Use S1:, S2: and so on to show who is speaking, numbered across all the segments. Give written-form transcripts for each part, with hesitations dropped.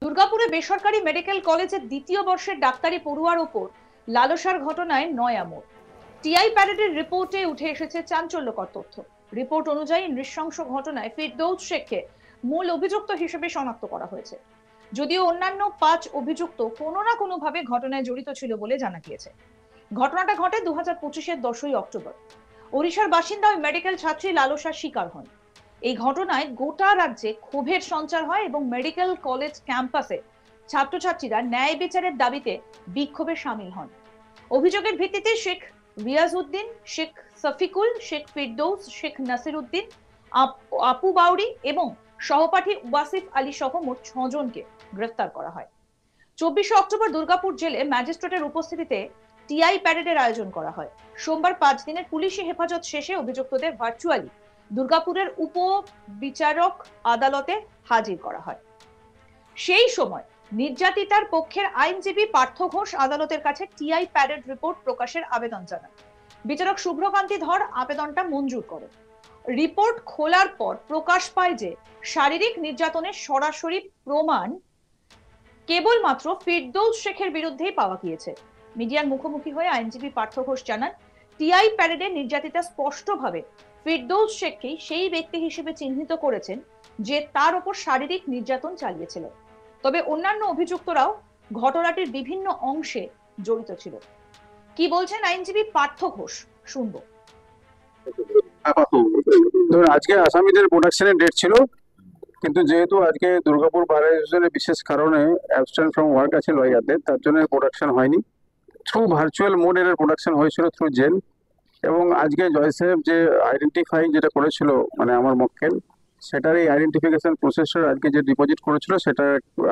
S1: দুর্গাপুরে বেসরকারি মেডিকেল কলেজের দ্বিতীয় বর্ষের ডাক্তারি পড়ুয়ার ওপর লালসার ঘটনায় নয়া মোড়। টিআই প্যারেডের রিপোর্টে উঠে এসেছে চাঞ্চল্যকর তথ্য। রিপোর্ট অনুযায়ী নৃশংস ঘটনায় ফিরদৌস শেখকে মূল অভিযুক্ত হিসেবে শনাক্ত করা হয়েছে, যদিও অন্যান্য 5 অভিযুক্ত কোনো না কোনো ভাবে ঘটনায় জড়িত ছিল বলে জানা গিয়েছে। ঘটনাটা ঘটে 2025-এর 10ই অক্টোবর। ওড়িশার বাসিন্দা ওই মেডিকেল ছাত্রী লালসার শিকার হন। এই ঘটনায় গোটা রাজ্যে ক্ষোভের সঞ্চার হয় এবং মেডিকেল কলেজ ক্যাম্পাসে ছাত্রছাত্রীরা ন্যায় বিচারের দাবিতে বিক্ষোভে সামিল হন। অভিযোগের ভিত্তিতে শেখ রিয়াজউদ্দিন, শেখ সফিকুল, শেখ ফিরদৌস, শেখ নাসিরউদ্দিন, আপু বাউরি এবং সহপাঠী ওয়াসিফ আলী সহ মোট 6 জনকে গ্রেফতার করা হয়। 24 অক্টোবর দুর্গাপুর জেলে ম্যাজিস্ট্রেটের উপস্থিতিতে টিআই প্যারেডের আয়োজন করা হয়। সোমবার 5 দিনের পুলিশি হেফাজত শেষে অভিযুক্তদের ভার্চুয়ালি দুর্গাপুরের উপ বিচারক আদালতে হাজির করা হয়। সেই সময় নির্যাতিতার পক্ষের আইনজীবী পার্থ ঘোষ আদালতের কাছে টিআই প্যারেড রিপোর্ট প্রকাশের আবেদন জানান। বিচারক শুভ্রকান্তি ধর আবেদনটা মঞ্জুর করেন। রিপোর্ট খোলার পর প্রকাশ পায় যে শারীরিক নির্যাতনের সরাসরি প্রমাণ কেবলমাত্র ফিরদৌস শেখের বিরুদ্ধেই পাওয়া গিয়েছে। মিডিয়ার মুখোমুখি হয়ে আইনজীবী পার্থ ঘোষ জানান, টিআই প্যারেডে নির্যাতিতা স্পষ্টভাবে ফিরদৌস শেখকেই সেই ব্যক্তি হিসেবে চিহ্নিত করেছেন যে তার উপর শারীরিক নির্যাতন চালিয়েছিল। তবে অন্যান্য অভিযুক্তরাও ঘটনাটির বিভিন্ন অংশে জড়িত ছিল। কি বলছেন আইনজীবী পার্থ ঘোষ, শুনবো।
S2: আজকে আসামিদের প্রোডাকশনের ডেট ছিল, কিন্তু যেহেতু আজকে দুর্গাপুর বার অ্যাসোসিয়েশনের বিশেষ কারণে অ্যাবস্টেন্ট ফ্রম ওয়ার্ক আছে লয়ারদের, তার জন্য প্রোডাকশন হয়নি। থ্রু ভার্চুয়াল মোড এর প্রোডাকশন হয়েছিল থ্রু জেল। এবং আজকে জয় সাহেব যে আইডেন্টিফাই যেটা করেছিল, মানে আমার মক্কেল, সেটার এই আইডেন্টিফিকেশন প্রসেসর আজকে যে ডিপোজিট করেছিল সেটা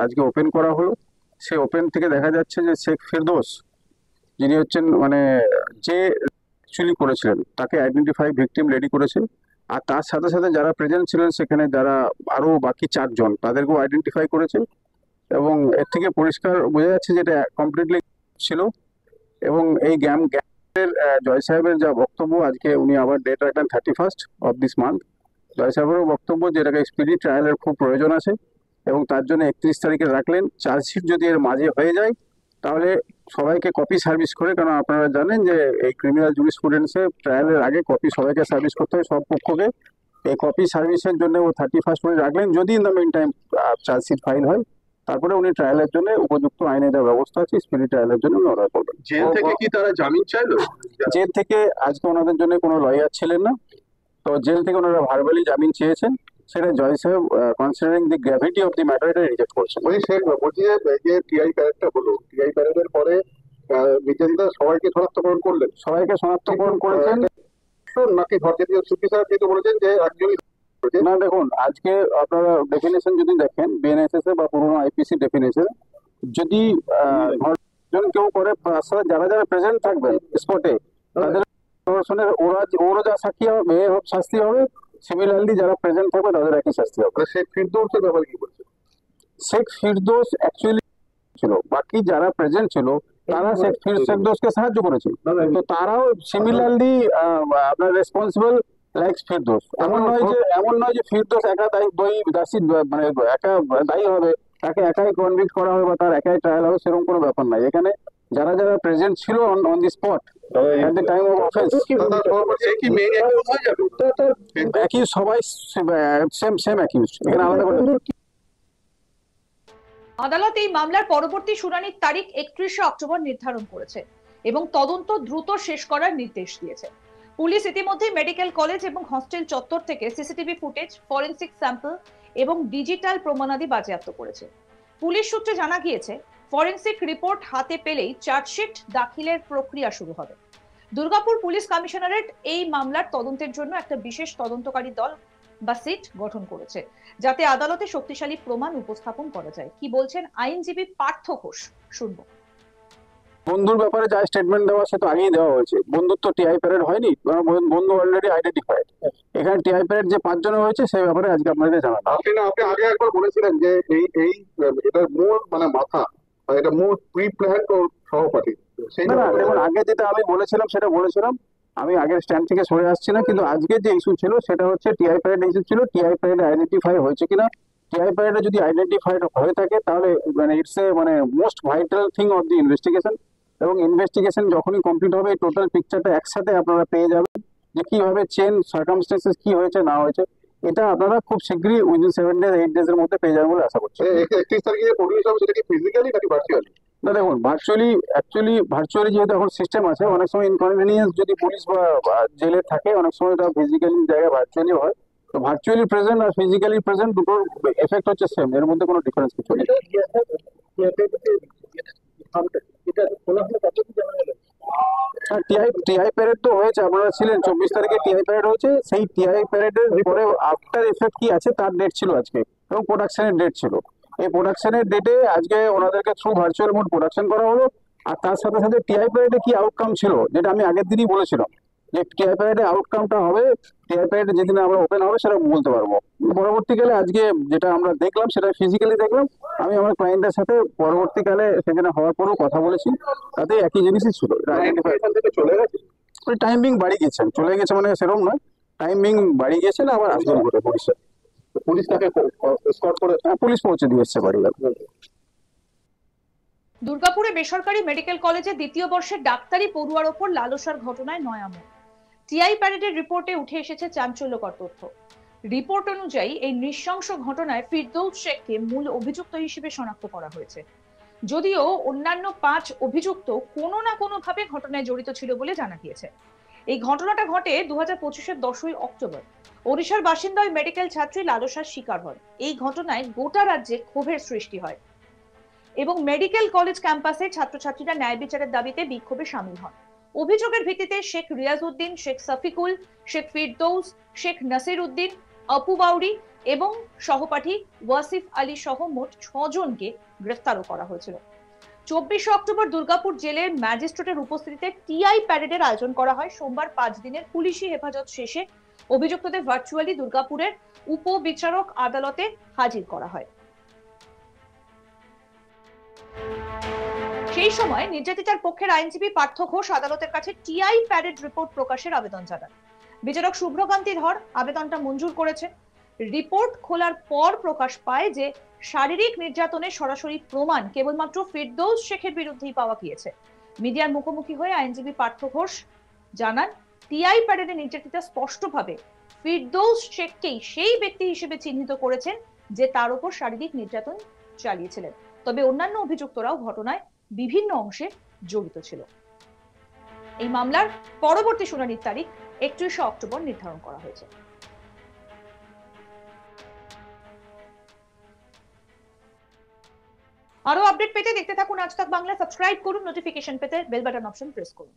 S2: আজকে ওপেন করা হলো। সেই ওপেন থেকে দেখা যাচ্ছে যে শেখ ফিরদৌস, যিনি হচ্ছেন মানে যে অ্যাকচুয়ালি করেছিলেন, তাকে আইডেন্টিফাই ভিকটিম রেডি করেছে। আর তার সাথে সাথে যারা প্রেজেন্ট ছিলেন সেখানে, যারা আরো বাকি 4 জন, তাদেরকেও আইডেন্টিফাই করেছে। এবং এর থেকে পরিষ্কার বোঝা যাচ্ছে যেটা কমপ্লিটলি ছিল। এবং এই গ্যামের জয় সাহেবের যা বক্তব্য, আজকে উনি আবার ডেট রাখলেন 31st অফ দিস মান্থ। জয় সাহেবেরও বক্তব্য যেটাকে স্পিডি ট্রায়ালের খুব প্রয়োজন আছে এবং তার জন্য 31 তারিখে রাখলেন। চার্জশিট যদি এর মাঝে হয়ে যায় তাহলে সবাইকে কপি সার্ভিস করে, কারণ আপনারা জানেন যে এই ক্রিমিনাল জুরিসপ্রুডেন্সে ট্রায়ালের আগে কপি সবাইকে সার্ভিস করতে হয়, সব পক্ষকে। এই কপি সার্ভিসের জন্য ও 31st উনি রাখলেন। যদি in the main time chargesheet file হয়, তারপরে উনি ট্রায়ালের জন্য উপযুক্ত আইনে যা ব্যবস্থা আছে স্পিডি ট্রায়ালের জন্য উনি অর্ডার করবেন।
S3: জেল থেকে কি তারা জামিন চাইলো?
S2: জেল থেকে আজকে ওনাদের জন্য কোনো লয়ার ছিলেন না, তো জেল থেকে ওনারা ভার্বালি জামিন চেয়েছেন। সেটা জয় সাহেব considering the gravity of the matter এটা রিজেক্ট করছেন।
S3: বলছি যে টিআই প্যারেডটা হলো, টিআই প্যারেডের পরে নির্যাতিতা সবাইকে শনাক্তকরণ করলেন,
S2: সবাইকে শনাক্তকরণ করেছেন
S3: নাকি ভট্টাচার্য সুপ্রি সাহেব কিন্তু বলেছেন যে একজনই?
S2: না, দেখুন আজকে আপনারা ডেফিনেশন যদি দেখেন বিএনএসএস বা পুরোনো আইপিসি ডেফিনেশন, যদি ধর্ষণ কেউ করে, যারা যারা প্রেজেন্ট থাকবেন স্পটে তাদের ধর্ষণের ওরা যা সাক্ষী হবে শাস্তি হবে, সিমিলারলি যারা প্রেজেন্ট থাকবে তাদের একই শাস্তি হবে।
S3: শেখ ফিরদৌসের ব্যাপারে কি বলছে?
S2: শেখ ফিরদৌস অ্যাকচুয়ালি ছিল, বাকি যারা প্রেজেন্ট ছিল তারা শেখ ফিরদৌসকে সাহায্য করেছিল, তো তারাও সিমিলারলি আপনার রেসপন্সিবল লাইক ফিরদৌস। এমন নয় যে ফিরদৌস একা দায়ী মানে একা দায়ী হবে, তাকে একাই কনভিক্ট করা হবে বা তার একাই ট্রায়াল হবে, সেরকম কোনো ব্যাপার নাই। এখানে যারা যারা প্রেজেন্ট ছিল on the spot at the time of offence, একই সবাই সেম অ্যাকিউজ, এখানে আলাদা করে।
S1: আদালত এই মামলার পরবর্তী শুনানির তারিখ 31 অক্টোবর নির্ধারণ করেছে এবং তদন্ত দ্রুত শেষ করার নির্দেশ দিয়েছে। পুলিশ ইতিমধ্যে মেডিকেল কলেজ এবং হস্টেল চত্বর থেকে সিসিটিভি ফুটেজ, ফরেনসিক স্যাম্পল এবং ডিজিটাল প্রমাণাদি বাজেয়াপ্ত করেছে। পুলিশ সূত্রে জানা গিয়েছে, ফরেনসিক রিপোর্ট হাতে পেলেই চার্জশিট দাখিলের প্রক্রিয়া শুরু হবে। দুর্গাপুর পুলিশ কমিশনারেট এই মামলার তদন্তের জন্য একটা বিশেষ তদন্তকারী দল বা সিট গঠন করেছে, যাতে আদালতে শক্তিশালী প্রমাণ উপস্থাপন করা যায়। কি বলছেন আইনজীবী পার্থ ঘোষ, শুনবো।
S2: বন্ধুর ব্যাপারে যা স্টেটমেন্ট দেওয়া সে তো আগেই দেওয়া হয়েছে। বন্ধুর তো টিআই প্যারেড হয়নি, বন্ধু অলরেডি আইডেন্টিফাইড। এখানে টিআই প্যারেড যে 5 জনের হয়েছে সেই ব্যাপারে আজকে আপনাদের জানাবো।
S3: আপনি আগে একবার বলেছিলেন যে এটার মূল মানে মাথা, এটা মূল প্রি প্ল্যান ও সহপাঠী।
S2: না, দেখুন আগে যেটা আমি বলেছিলাম সেটা বলেছিলাম, আমি আগের স্ট্যান্ড থেকে সরে আসছি না। কিন্তু আজকে যে ইস্যু ছিল সেটা হচ্ছে টিআই প্যারেড ইস্যু ছিল। টিআই প্যারেড আইডেন্টিফাই হয়েছে কিনা, টিআই প্যারেডে যদি আইডেন্টিফাইড হয়ে থাকে তাহলে মানে ইটস এ মানে most vital thing of the investigation, এবং ইনভেস্টিগেশন যখনই কমপ্লিট হবে টোটাল পিকচারটা একসাথে আপনারা পেয়ে যাবেন যে কিভাবে চেন সার্কামস্টেন্সেস কি হয়েছে না হয়েছে। এটা আপনারা খুব শীঘ্রই উইদিন 7 days 8 days এর মধ্যে পেয়ে যাবেন বলে আশা করছি।
S3: 31 তারিখে যে পরিবেশ হবে সেটা কি ফিজিক্যালি নাকি ভার্চুয়ালি?
S2: না দেখুন, ভার্চুয়ালি যেহেতু এখন সিস্টেম আছে, অনেক সময় ইনকনভিনিয়েন্স যদি পুলিশ বা জেলে থাকে, অনেক সময় এটা ফিজিক্যালি জায়গায় ভার্চুয়ালি হয়। তো ভার্চুয়ালি প্রেজেন্ট আর ফিজিক্যালি প্রেজেন্ট দুটোর এফেক্ট হচ্ছে সেম, এর মধ্যে কোনো ডিফারেন্স কিছু নেই। টিআই প্যারেড তো হয়েছে, আপনারা ছিলেন 24 তারিখে টিআই প্যারেড হয়েছে, সেই টিআই প্যারেডের পরে আফটার এফেক্ট কি আছে তার ডেট ছিল আজকে, এবং প্রোডাকশনের ডেট ছিল। এই প্রোডাকশনের ডেটে আজকে ওনাদেরকে থ্রু ভার্চুয়াল মোড প্রোডাকশন করা হলো। আর তার সাথে সাথে টিআই প্যারেডে কি আউটকাম ছিল, যেটা আমি আগের দিনই বলেছিলাম যে টিআই প্যারেডে আউটকামটা হবে, টিআই প্যারেডে যেদিন আমরা ওপেন হবে সেটা বলতে পারবো। পরবর্তীকালে আজকে যেটা আমরা দেখলাম সেটা ফিজিক্যালি দেখলাম। আমি আমার ক্লায়েন্টের সাথে পরবর্তীকালে সেখানে হওয়ার পরেও কথা বলেছি, তাতে একই জিনিসই ছিল।
S3: চলে গেছে,
S2: টাইমিং বাড়ি গেছেন, চলে গেছে মানে সেরকম নয়, টাইমিং বাড়ি গেছেন, আবার আসবেন করে
S3: পুলিশ তাকে স্কট করে
S2: পুলিশ পৌঁছে দিয়ে এসছে বাড়ি।
S1: দুর্গাপুরে বেসরকারি মেডিকেল কলেজে দ্বিতীয় বর্ষের ডাক্তারি পড়ুয়ার ওপর লালসার ঘটনায় নয়া মোড়। টিআই প্যারেডের রিপোর্টে উঠে এসেছে চাঞ্চল্যকর তথ্য। রিপোর্ট অনুযায়ী এই নৃশংস ঘটনায় ফিরদৌস শেখকে মূল অভিযুক্ত হিসেবে শনাক্ত করা হয়েছে, যদিও অন্যান্য 5 অভিযুক্ত কোনো না কোনো ভাবে ঘটনায় জড়িত ছিল বলে জানা গিয়েছে। এই ঘটনাটা ঘটে 2025-এর 10ই অক্টোবর। ওড়িশার বাসিন্দা ওই মেডিকেল ছাত্রী লালসার শিকার হন। এই ঘটনায় গোটা রাজ্যে ক্ষোভের সৃষ্টি হয় এবং মেডিকেল কলেজ ক্যাম্পাসে ছাত্রছাত্রীরা ন্যায় বিচারের দাবিতে বিক্ষোভে সামিল হন। অভিযোগের ভিত্তিতে শেখ রিয়াজউদ্দিন, শেখ সফিকুল, শেখ ফিরদৌস, শেখ নাসির উদ্দিন, আপু বাউরি এবং সহপাঠী ওয়াসিফ আলী সহ মোট 6 জনকে গ্রেফতারও করা হয়েছিল। 24 অক্টোবর দুর্গাপুর জেলের ম্যাজিস্ট্রেটের উপস্থিতিতে টিআই প্যারেডের আয়োজন করা হয়। সোমবার 5 দিনের পুলিশি হেফাজত শেষে অভিযুক্তদের ভার্চুয়ালি দুর্গাপুরের উপবিচারক আদালতে হাজির করা হয়। সেই সময় নির্যাতিতার পক্ষের আইনজীবী পার্থ ঘোষ আদালতের কাছে টিআই প্যারেড রিপোর্ট প্রকাশের আবেদন জানান। বিচারক শুভ্রকান্তি ধর আবেদনটা মঞ্জুর করেছেন। রিপোর্ট খোলার পর প্রকাশ পায় যে শারীরিক নির্যাতনের সরাসরি প্রমাণ কেবলমাত্র ফিরদৌস শেখের বিরুদ্ধেই পাওয়া গিয়েছে। মিডিয়ার মুখোমুখি হয়ে আইনজীবী পার্থ ঘোষ জানান, টিআই প্যারেডে নির্যাতিতা স্পষ্টভাবে ফিরদৌস শেখকেই সেই ব্যক্তি হিসেবে চিহ্নিত করেছেন যে তার উপর শারীরিক নির্যাতন চালিয়েছিলেন। তবে অন্যান্য অভিযুক্তরাও ঘটনায় বিভিন্ন অংশে জড়িত ছিল। এই মামলার পরবর্তী শুনানির তারিখ 31 অক্টোবর নির্ধারণ করা হয়েছে। আরো আপডেট পেতে দেখতে থাকুন আজ তাক বাংলা। সাবস্ক্রাইব করুন, নোটিফিকেশন পেতে বেল বাটন অপশন প্রেস করুন।